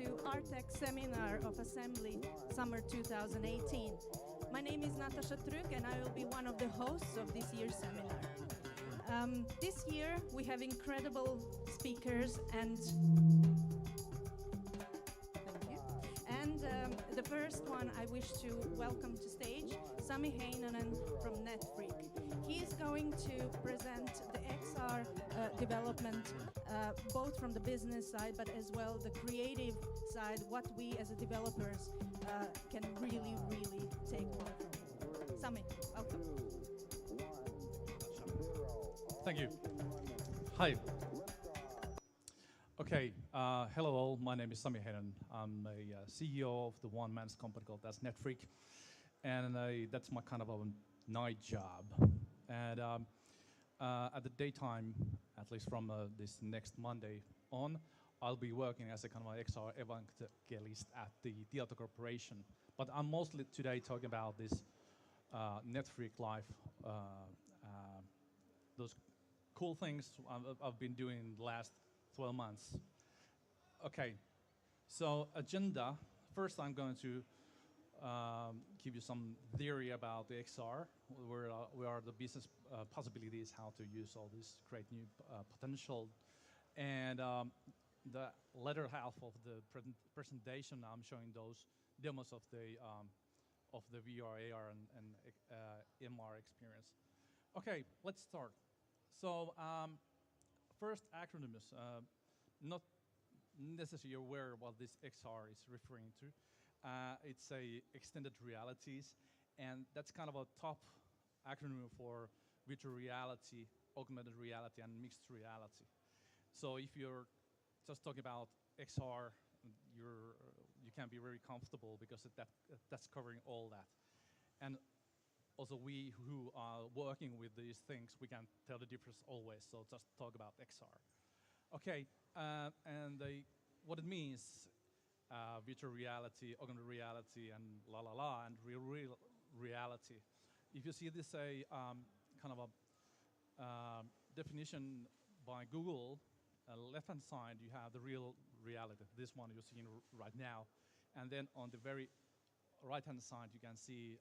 to ARTtech Seminar of Assembly Summer 2018. My name is Natasha Truk and I will be one of the hosts of this year's seminar. This year we have incredible speakers and the first one I wish to welcome to stage, Sami Heinonen from Netfreak. He is going to present the XR development, both from the business side, but as well the creative side, what we as developers can really take away from. Sami, welcome. Thank you. Hi. Okay, hello all, my name is Sami Heinonen. I'm a CEO of the one-man's company called as Netfreak, and that's my kind of a night job. And at the daytime, at least from this next Monday on, I'll be working as a kind of XR evangelist at the Tieto Corporation. But I'm mostly today talking about this Netfreak life, those cool things I've been doing in the last 12 months. Okay, so agenda. First I'm going to give you some theory about the XR, where are the business possibilities, how to use all this great new potential. And the latter half of the presentation, I'm showing those demos of the VR, AR, and MR experience. Okay, let's start. So first, ACRONYMS. Not necessarily aware what this XR is referring to. It's a extended realities, and that's kind of a top acronym for virtual reality, augmented reality, and mixed reality. So if you're just talking about XR, you can be very comfortable because that's covering all that. And also we who are working with these things, we can tell the difference always, so just talk about XR. Okay, and what it means, virtual reality, augmented reality, and and real reality. If you see this kind of a definition by Google, left-hand side you have the real reality, this one you're seeing right now, and then on the very right-hand side you can see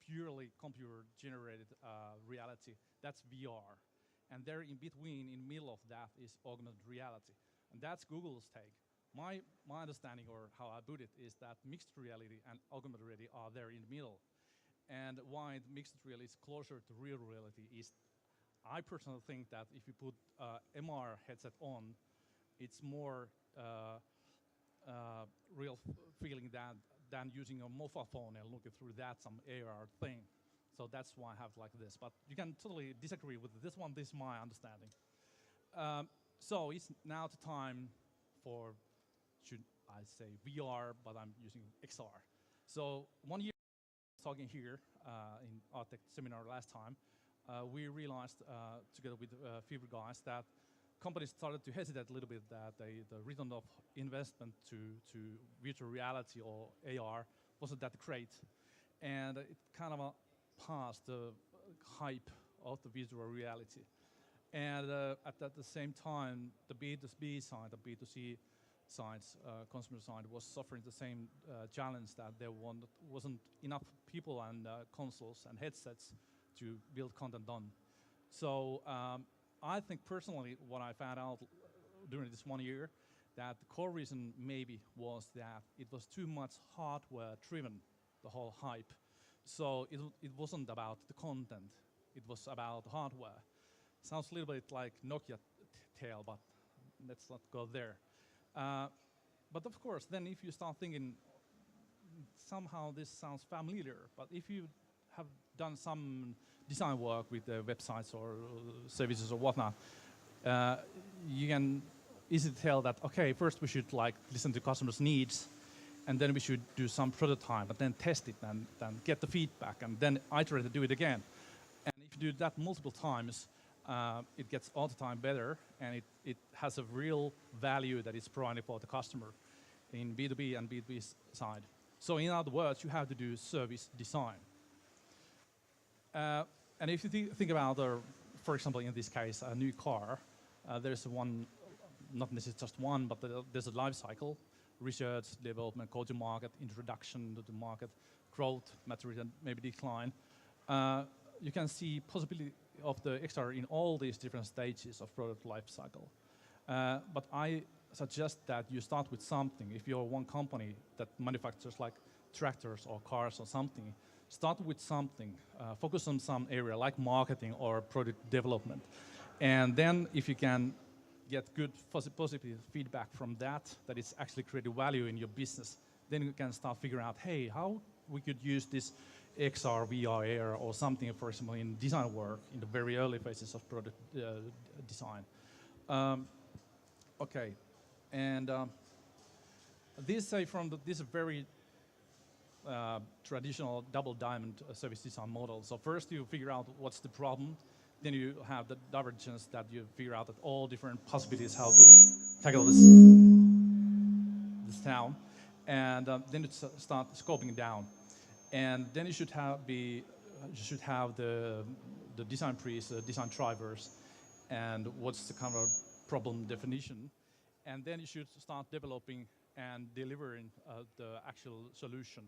purely computer-generated reality. That's VR. And there in between, in the middle of that, is augmented reality. And that's Google's take. My understanding, or how I put it, is that mixed reality and augmented reality are there in the middle. And why mixed reality is closer to real reality is, I personally think that if you put MR headset on, it's more real feeling than using a mobile phone and looking through that some AR thing. So that's why I have like this. But you can totally disagree with this one. This is my understanding. So it's now the time for, should I say VR, but I'm using XR. So 1 year talking here in ARTtech seminar last time, we realized together with a few guys that companies started to hesitate a little bit that the return of investment to virtual reality or AR wasn't that great. And it kind of past the hype of the virtual reality. And at the same time, the B2B side, the B2C sides, consumer side was suffering the same challenge that there wasn't enough people and consoles and headsets to build content on. So I think personally what I found out during this 1 year, that the core reason maybe was that it was too much hardware driven, the whole hype. So it wasn't about the content, it was about hardware. Sounds a little bit like Nokia tale, but let's not go there. But of course, then if you start thinking, somehow this sounds familiar, but if you have done some design work with the websites or services or whatnot, you can easily tell that, okay, first we should listen to customers' needs, and then we should do some prototype, and then test it, and then get the feedback, and then iterate and do it again. And if you do that multiple times, it gets all the time better, and it has a real value that is provided for the customer in B2B and B2B side. So in other words, you have to do service design. And if you think about, for example, in this case, a new car, there's one not necessarily just one, but there's a life cycle: research, development, go to market, introduction to the market, growth, maturity, and maybe decline. You can see possibility of the XR in all these different stages of product life cycle. But I suggest that you start with something. If you're one company that manufactures like tractors or cars or something, start with something. Focus on some area like marketing or product development. And then if you can get good positive feedback from that is actually creating value in your business, then you can start figuring out, hey, how we could use this XR, VR, AR, or something, for example, in design work in the very early phases of product design. Okay, and this is a very traditional double diamond service design model. So first you figure out what's the problem, then you have the divergence that you figure out that all different possibilities how to tackle this down, and then you start scoping down. And then you should have the design trees, design drivers, and what's the kind of problem definition. And then you should start developing and delivering the actual solution.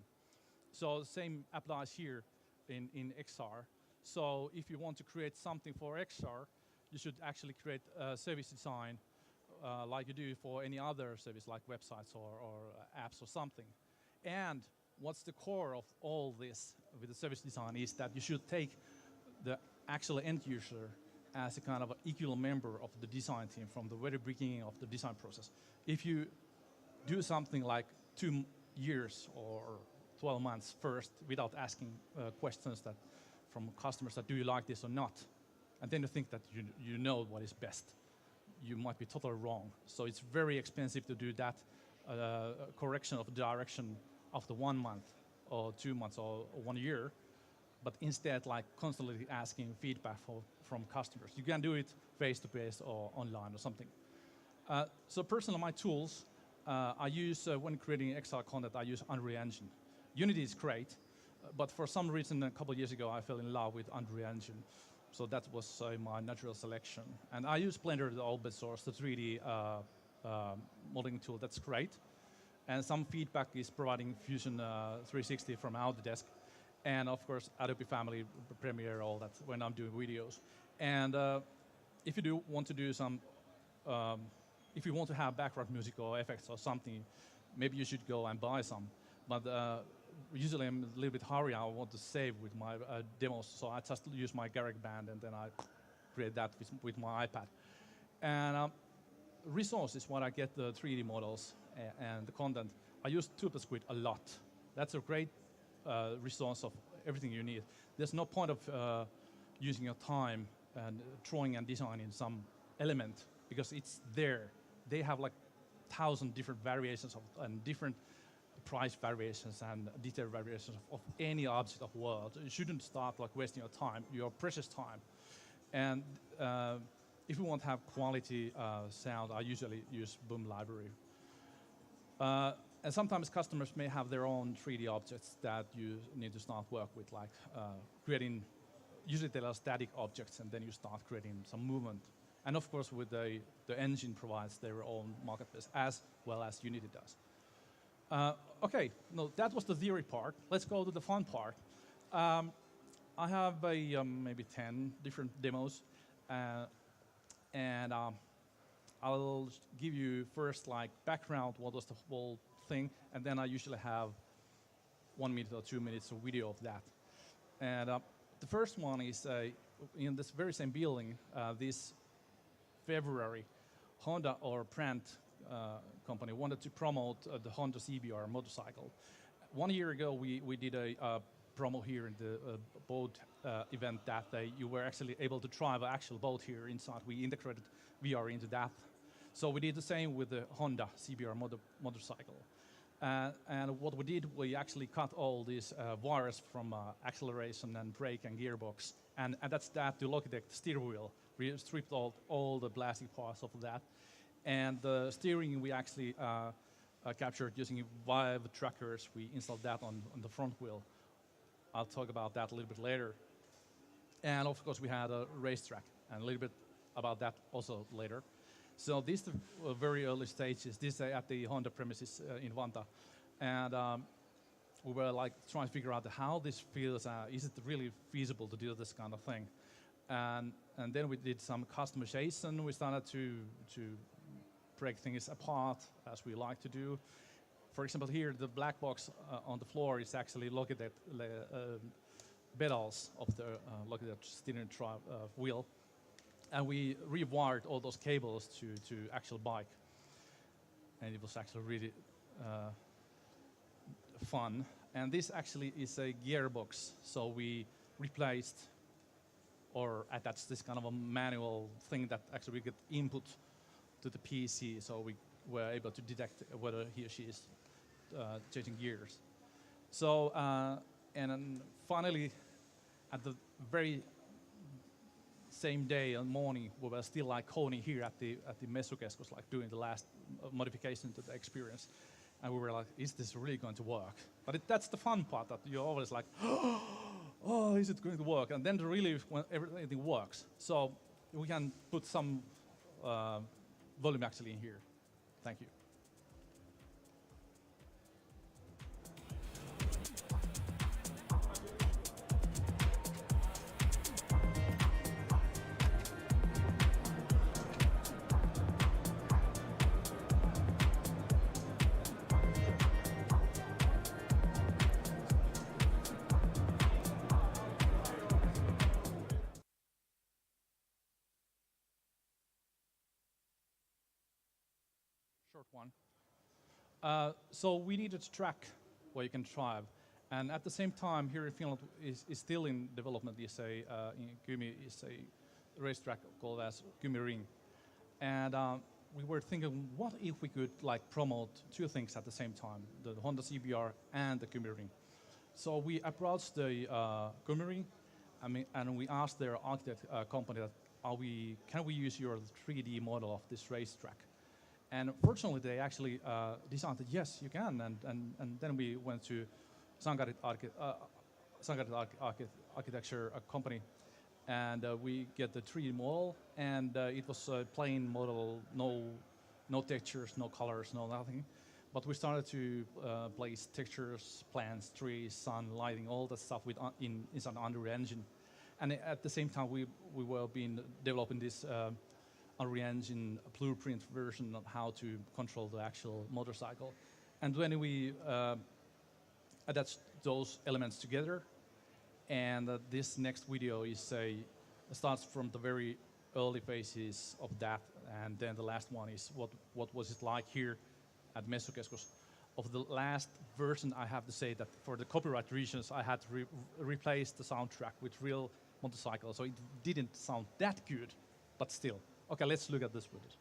So the same applies here in XR. So if you want to create something for XR, you should actually create a service design like you do for any other service like websites or apps or something. And what's the core of all this with the service design is that you should take the actual end user as a kind of an equal member of the design team from the very beginning of the design process. If you do something like 2 years or 12 months first without asking questions that from customers that do you like this or not, and then you think that you know what is best, you might be totally wrong. So it's very expensive to do that correction of direction after 1 month or 2 months or 1 year, but instead like constantly asking feedback from customers. You can do it face-to-face or online or something. So personally, my tools, I use, when creating XR content, I use Unreal Engine. Unity is great, but for some reason a couple of years ago I fell in love with Unreal Engine. So that was my natural selection. And I use Blender, the open source, the 3D modeling tool, that's great. And some feedback is providing Fusion 360 from Autodesk. And of course, Adobe Family, Premiere, all that when I'm doing videos. And if you want to do some, if you want to have background music or effects or something, maybe you should go and buy some. But usually I'm a little bit hurry. I want to save with my demos, so I just use my GarageBand and then I create that with my iPad. And resources, when I get the 3D models and the content, I use TurboSquid a lot. That's a great resource of everything you need. There's no point of using your time and drawing and designing some element because it's there. They have like 1,000 different variations and different price variations and detail variations of any object of world. You shouldn't start like wasting your time, your precious time. And if you want to have quality sound, I usually use Boom Library. And sometimes customers may have their own 3D objects that you need to start work with, like creating, usually they are static objects, and then you start creating some movement. And of course, with the engine provides their own marketplace, as well as Unity does. Okay, no, that was the theory part. Let's go to the fun part. I have maybe 10 different demos, and I'll give you first like background, what was the whole thing, and then I usually have 1 minute or 2 minutes of video of that. And the first one is in this very same building, this February, Honda or brand company wanted to promote the Honda CBR motorcycle. 1 year ago, we did a promo here in the boat event that you were actually able to drive an actual boat here inside. We integrated VR into that. So we did the same with the Honda CBR motorcycle. And what we did, we actually cut all these wires from acceleration and brake and gearbox. And that's that to Logitech steering wheel. We stripped all the plastic parts of that. And the steering we actually captured using Vive trackers. We installed that on the front wheel. I'll talk about that a little bit later. And of course we had a racetrack, and a little bit about that also later. So these are very early stages. This at the Honda premises in Vantaa, and we were like trying to figure out how this feels. Is it really feasible to do this kind of thing? And then we did some customization. We started to break things apart as we like to do. For example, here the black box on the floor is actually located pedals of the located steering wheel, and we rewired all those cables to actual bike, and it was actually really fun. And this actually is a gearbox, so we replaced or attached this kind of a manual thing that actually we get input to the PC, so we were able to detect whether he or she is changing gears. So, and then finally, at the very same day and morning, we were still like honing here at the Messukeskus, like doing the last modification to the experience. And we were like, is this really going to work? But that's the fun part, that you're always like, oh, is it going to work? And then really, when everything works. So we can put some volume actually in here. Thank you. Short one. So we needed to track where you can drive, and at the same time, here in Finland is still in development. Is a in Kymi is a racetrack called as KYMIRING, and we were thinking, what if we could like promote two things at the same time, the Honda CBR and the KYMIRING? So we approached the KYMIRING, and we asked their architect company that can we use your 3D model of this racetrack? And fortunately, they actually decided, yes, you can. And then we went to Sankarit Architecture Company, and we get the 3D model, and it was a plain model, no textures, no colors, no nothing. But we started to place textures, plants, trees, sun, lighting, all that stuff inside Unreal Engine. And at the same time, we were developing this Unreal Engine blueprint version of how to control the actual motorcycle. And when we attach those elements together, and this next video starts from the very early phases of that, and then the last one is what was it like here at Messukeskus. Of the last version, I have to say that for the copyright reasons, I had to replace the soundtrack with real motorcycles, so it didn't sound that good, but still. Okay, let's look at this footage.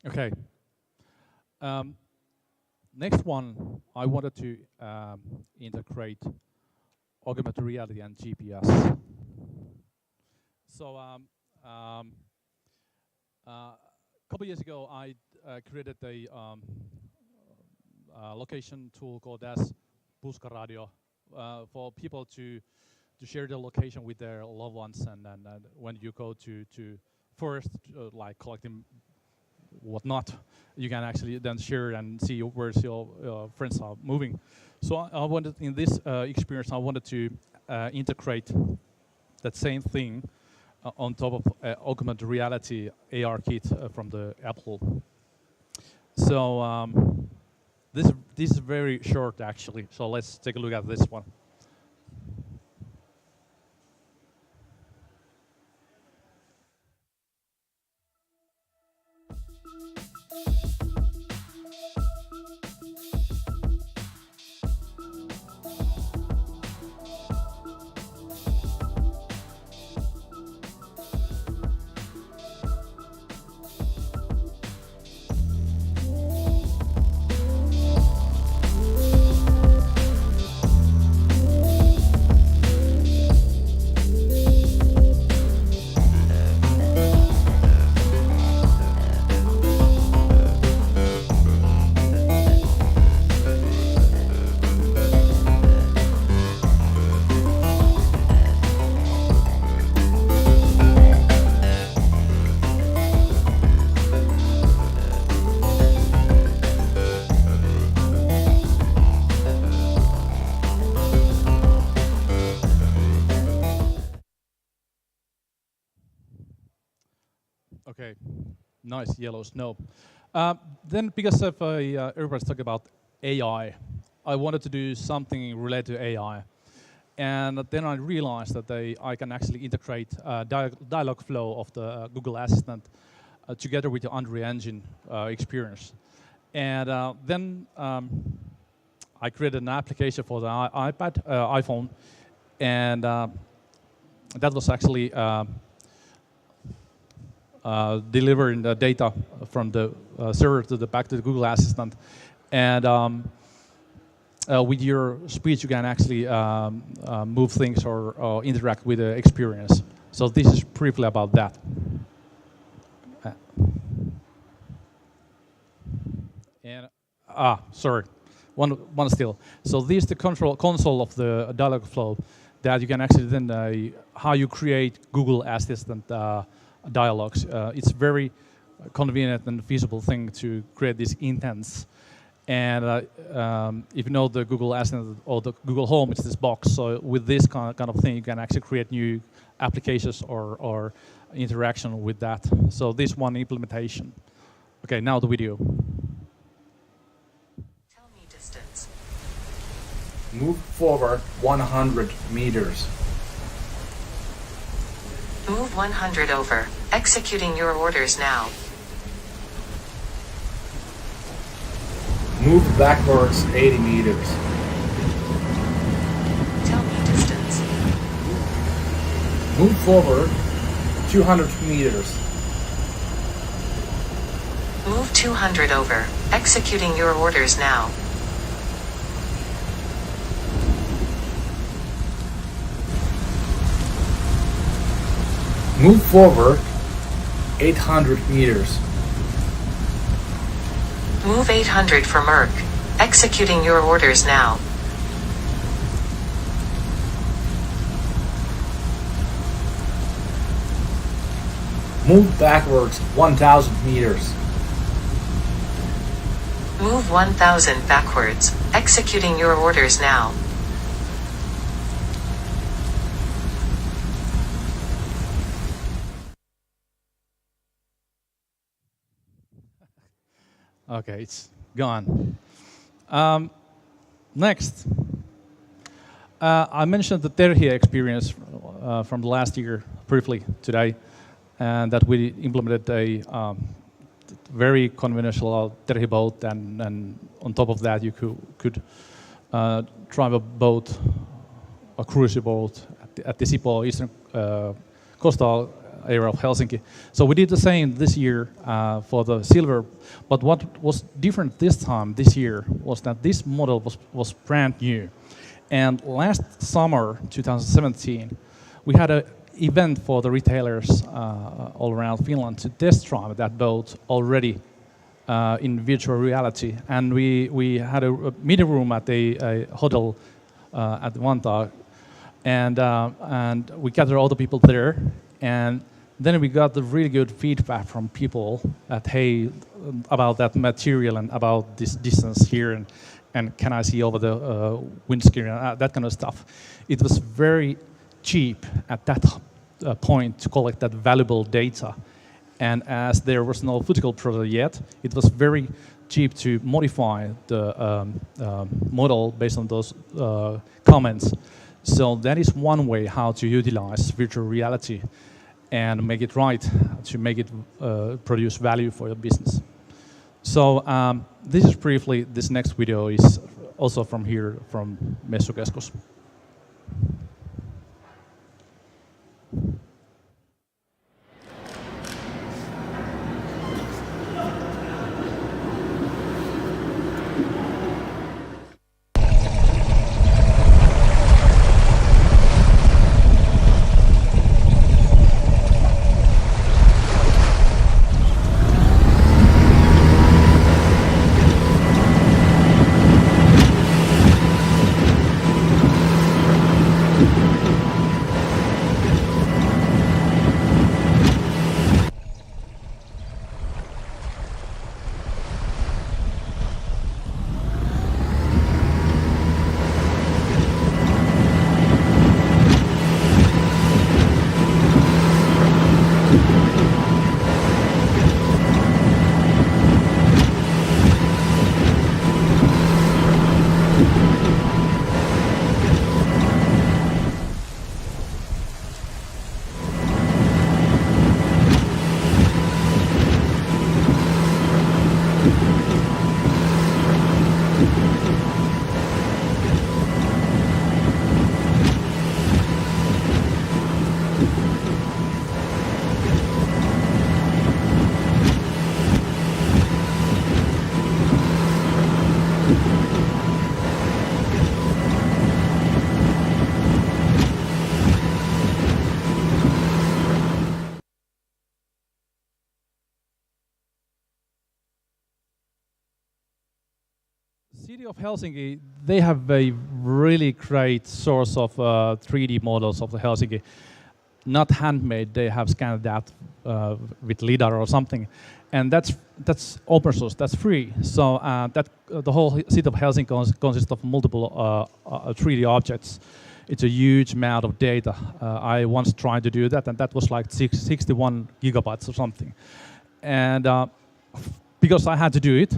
Okay. Next one, I wanted to integrate augmented reality and GPS. So a couple years ago, I created a location tool called as Puska Radio for people to share their location with their loved ones, and when you go to first like collecting whatnot, you can actually then share and see where your friends are moving. So I wanted, in this experience, I wanted to integrate that same thing on top of augmented reality AR kit from the Apple. So this is very short actually. So let's take a look at this one. Okay, nice yellow snow. Then, because of everybody's talking about AI, I wanted to do something related to AI, and then I realized that I can actually integrate dialogue flow of the Google Assistant together with the Unreal Engine experience, and then I created an application for the iPhone, and that was actually delivering the data from the server to the back to the Google Assistant, and with your speech you can actually move things or interact with the experience. So this is briefly about that. And sorry, one still. So this is the console of the dialogue flow that you can actually then how you create Google Assistant dialogues. It's very convenient and feasible thing to create this intents. And if you know the Google Assistant or the Google Home, it's this box. So with this kind of thing, you can actually create new applications or interaction with that. So this one implementation. Okay, now the video. Tell me distance. Move forward 100 meters. Move 100 over. Executing your orders now. Move backwards 80 meters. Tell me distance. Move forward 200 meters. Move 200 over. Executing your orders now. Move forward 800 meters. Move 800 for Merck. Executing your orders now. Move backwards 1,000 meters. Move 1,000 backwards. Executing your orders now. Okay, it's gone. Next, I mentioned the Terhi experience from the last year briefly today, and that we implemented a very conventional Terhi boat, and on top of that you could drive a boat, a cruise boat at the Sipoo eastern coastal area of Helsinki. So we did the same this year for the silver, but what was different this year was that this model was brand new. And last summer, 2017, we had an event for the retailers all around Finland to test drive that boat already in virtual reality. And we had a meeting room at a hotel at Vantaa, and we gathered all the people there. And Then we got the really good feedback from people that, hey, about that material and about this distance here, and can I see over the windscreen, that kind of stuff. It was very cheap at that point to collect that valuable data. And as there was no physical product yet, it was very cheap to modify the model based on those comments. So that is one way how to utilize virtual reality and make it right, to make it produce value for your business. So this is briefly, this next video is also from here, from Messukeskus. City of Helsinki, they have a really great source of 3D models of the Helsinki. Not handmade, they have scanned that with LiDAR or something. And that's open source, that's free. So the whole city of Helsinki consists of multiple 3D objects. It's a huge amount of data. I once tried to do that, and that was like 61 gigabytes or something. And because I had to do it,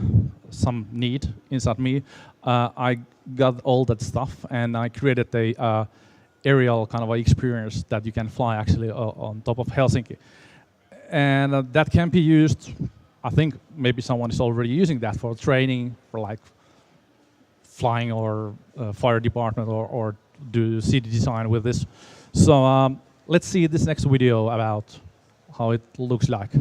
some need inside me, I got all that stuff, and I created a aerial kind of experience that you can fly actually on top of Helsinki. And that can be used, I think maybe someone is already using that for training, for like flying or fire department, or do city design with this. So let's see this next video about how it looks like.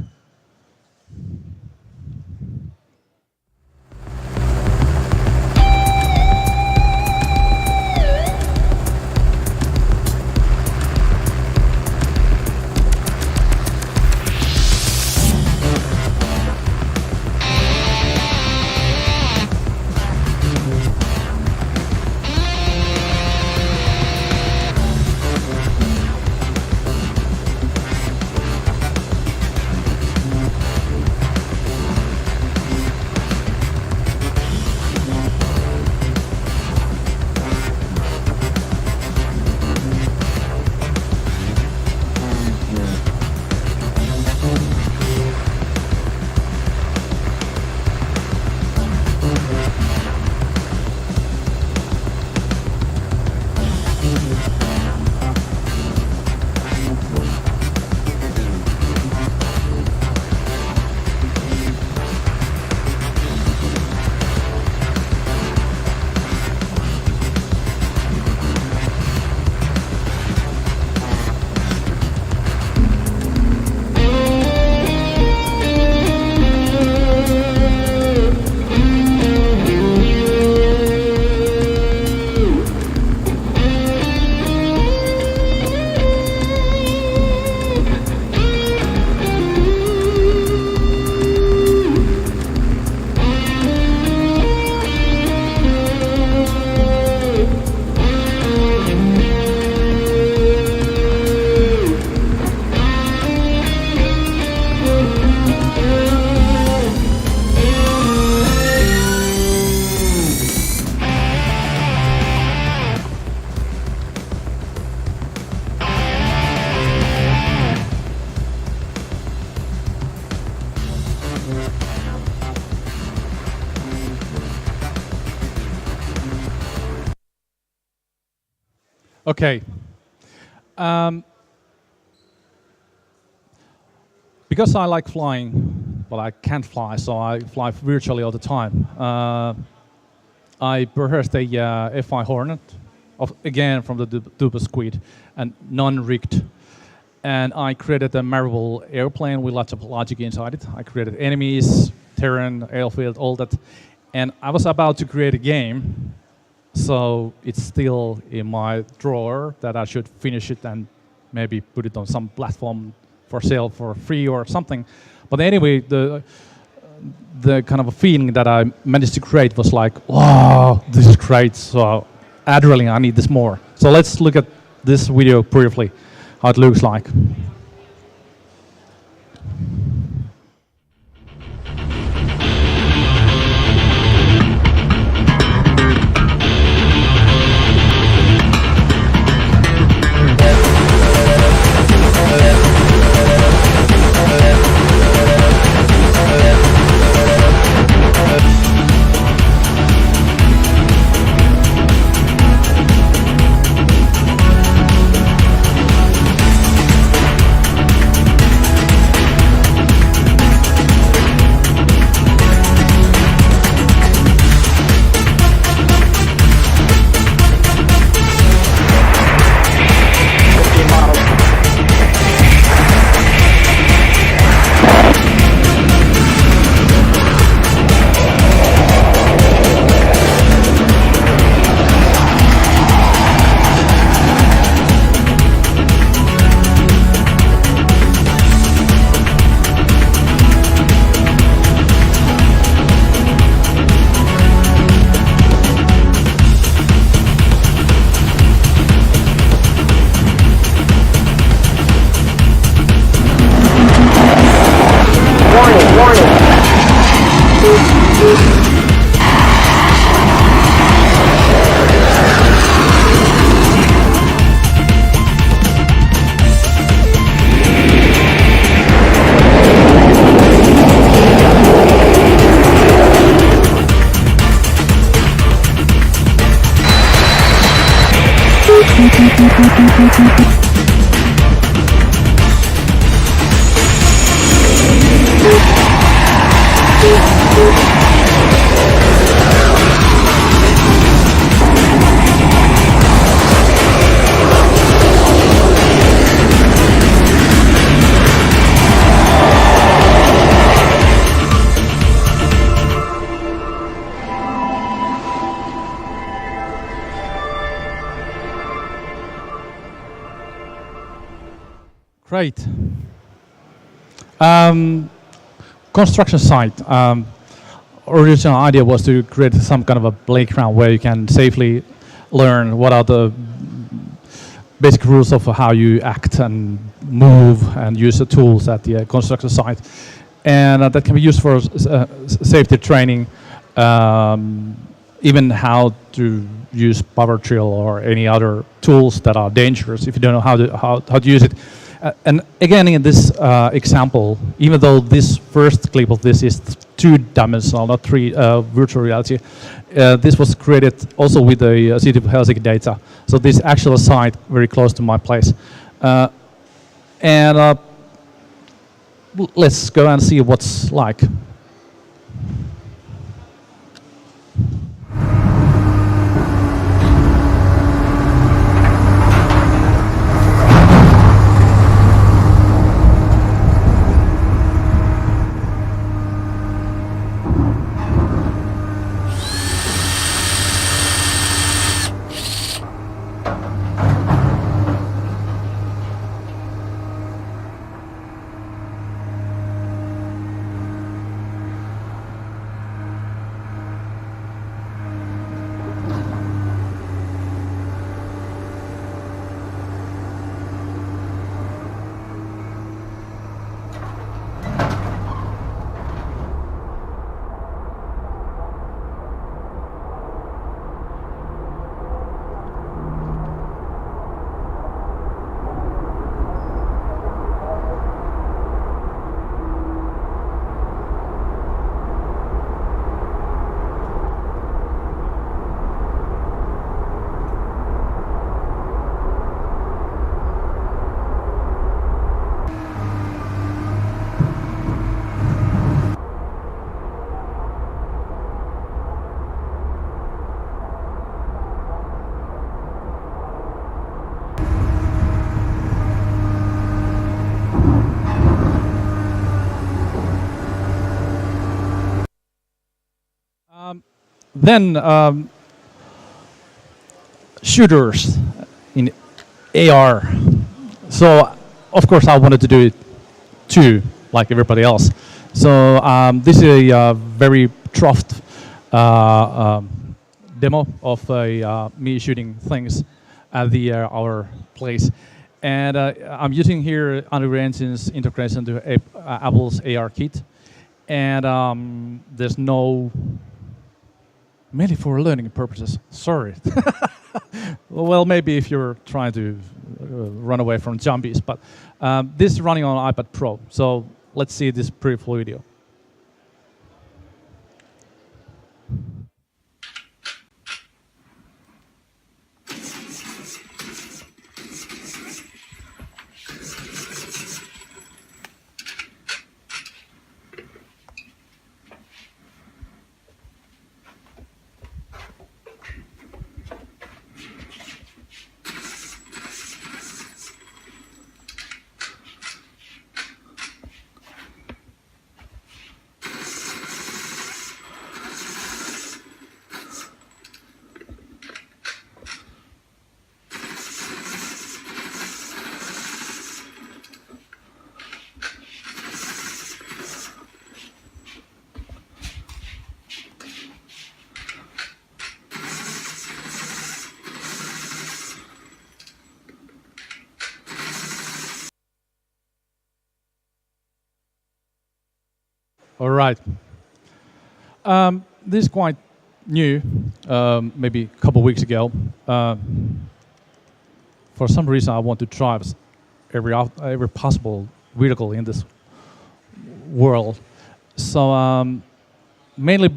Okay. Because I like flying, but I can't fly, so I fly virtually all the time. I purchased a F5 Hornet, again from the Duba Squid, and non-rigged. And I created a Marvel airplane with lots of logic inside it. I created enemies, terrain, airfield, all that. And I was about to create a game, so it's still in my drawer that I should finish it and maybe put it on some platform for sale for free or something. But anyway, the kind of a feeling that I managed to create was like, wow, this is great. So adrenaline, I need this more. So let's look at this video briefly, how it looks like. Great. Construction site. Original idea was to create some kind of a playground where you can safely learn what are the basic rules of how you act and move and use the tools at the construction site. And that can be used for safety training, even how to use power drill or any other tools that are dangerous if you don't know how to use it. And again, in this example, even though this first clip of this is two-dimensional, not three virtual reality, this was created also with the city of Helsinki data. So this actual site very close to my place. And let's go and see what's like. Then shooters in AR. So of course I wanted to do it too, like everybody else. So this is a very troughed demo of me shooting things at our place. And I'm using here Unreal Engine's integration to Apple's AR kit. And there's no, mainly for learning purposes, sorry. Well, maybe if you're trying to run away from zombies, but this is running on iPad Pro. So let's see this brief video. All right. This is quite new, maybe a couple of weeks ago. For some reason, I want to drive every possible vehicle in this world. So mainly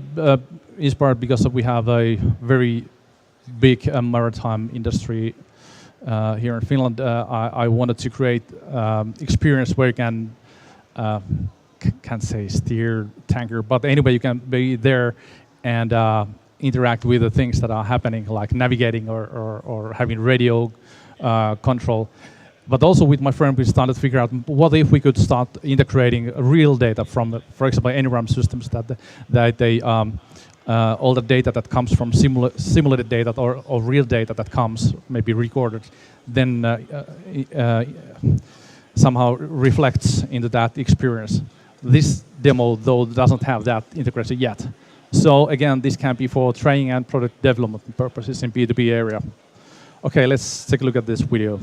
inspired because we have a very big maritime industry here in Finland. I wanted to create experience where you can't say steer tanker, but anyway, you can be there and interact with the things that are happening, like navigating or having radio control. But also with my friend, we started to figure out what if we could start integrating real data from, for example, NRAM systems that they all the data that comes from simulated data or real data that comes, maybe recorded, then somehow reflects into that experience. This demo, though, doesn't have that integration yet. So again, this can be for training and product development purposes in B2B area. Okay, let's take a look at this video.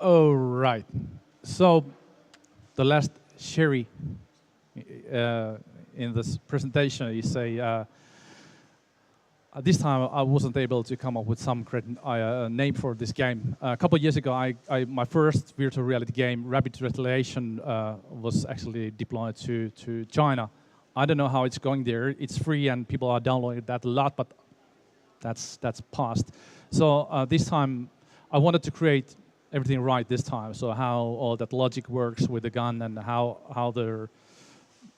All right. So the last cherry in this presentation is this time I wasn't able to come up with some great name for this game. A couple of years ago, my first virtual reality game, Rapid Retaliation, was actually deployed to China. I don't know how it's going there. It's free and people are downloading that a lot, but that's past. So this time I wanted to create everything right this time. So how all that logic works with the gun and how the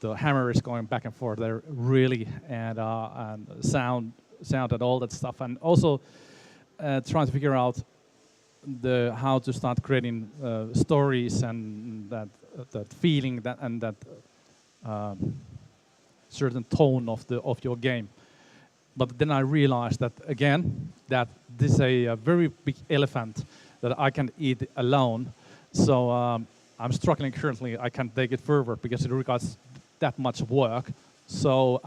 the hammer is going back and forth there really, and sound and all that stuff, and also trying to figure out how to start creating stories and that feeling and that certain tone of your game. But then I realized that again that this is a very big elephant that I can eat alone. So I'm struggling currently. I can't take it further because it requires that much work. So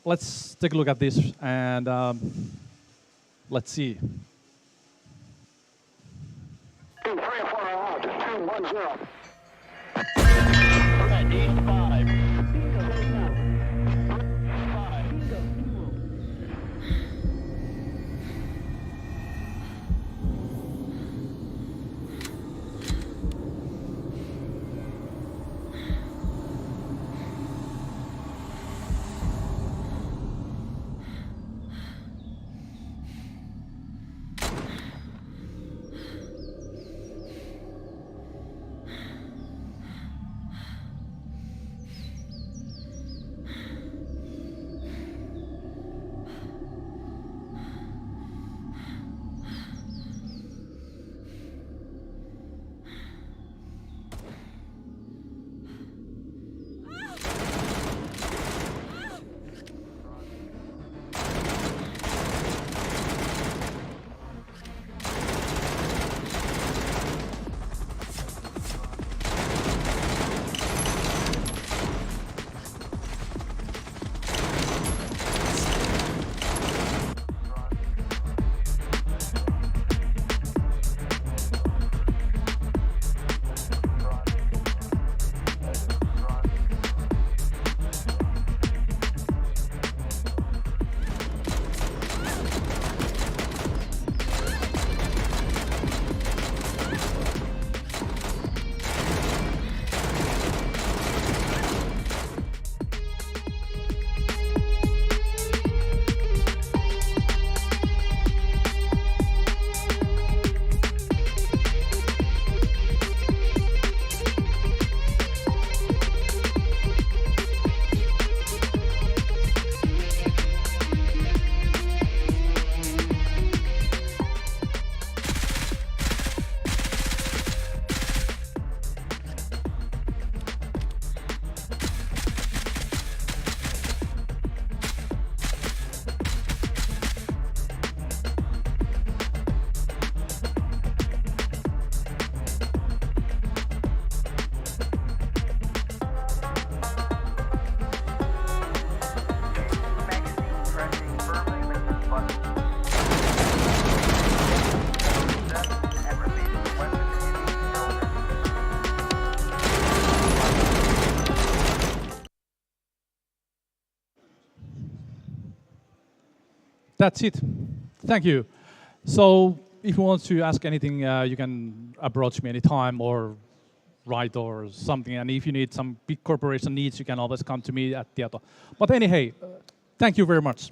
let's take a look at this and let's see. 2, 3, 4 out. 2, 1, 0. Right, east 5. 5. That's it. Thank you. So if you want to ask anything, you can approach me anytime or write or something. And if you need some big corporation needs, you can always come to me at Tieto. But anyway, thank you very much.